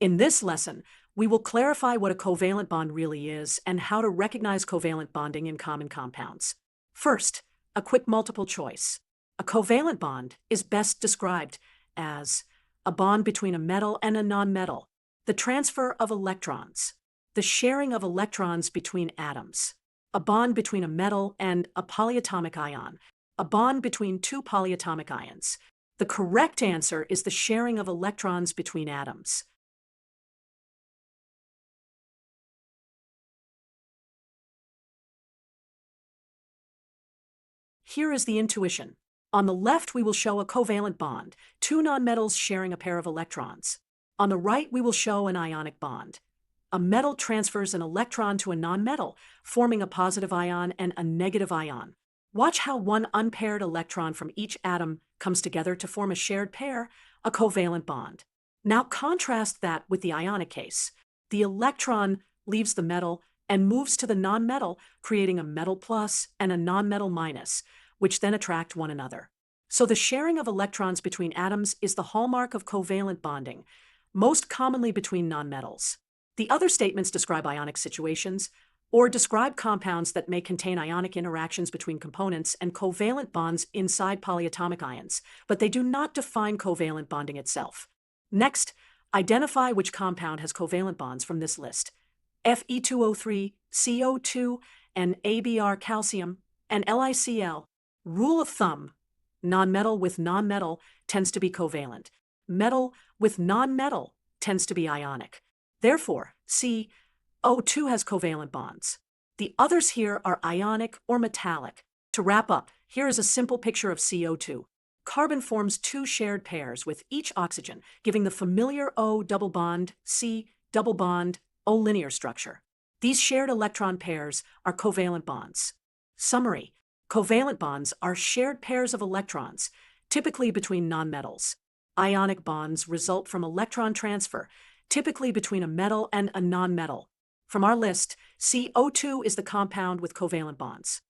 In this lesson, we will clarify what a covalent bond really is and how to recognize covalent bonding in common compounds. First, a quick multiple choice. A covalent bond is best described as a bond between a metal and a nonmetal, the transfer of electrons, the sharing of electrons between atoms, a bond between a metal and a polyatomic ion, a bond between two polyatomic ions. The correct answer is the sharing of electrons between atoms. Here is the intuition. On the left, we will show a covalent bond, two nonmetals sharing a pair of electrons. On the right, we will show an ionic bond. A metal transfers an electron to a nonmetal, forming a positive ion and a negative ion. Watch how one unpaired electron from each atom comes together to form a shared pair, a covalent bond. Now contrast that with the ionic case. The electron leaves the metal and moves to the nonmetal, creating a metal plus and a nonmetal minus, which then attract one another. So the sharing of electrons between atoms is the hallmark of covalent bonding, most commonly between nonmetals. The other statements describe ionic situations, or describe compounds that may contain ionic interactions between components and covalent bonds inside polyatomic ions, but they do not define covalent bonding itself. Next, identify which compound has covalent bonds from this list: Fe2O3, CO2, and NaBr calcium, and LiCl. Rule of thumb: nonmetal with nonmetal tends to be covalent. Metal with nonmetal tends to be ionic. Therefore, CO2 has covalent bonds. The others here are ionic or metallic. To wrap up, here is a simple picture of CO2. Carbon forms two shared pairs with each oxygen, giving the familiar O double bond, C double bond, O linear structure. These shared electron pairs are covalent bonds. Summary: covalent bonds are shared pairs of electrons, typically between nonmetals. Ionic bonds result from electron transfer, typically between a metal and a nonmetal. From our list, CO2 is the compound with covalent bonds.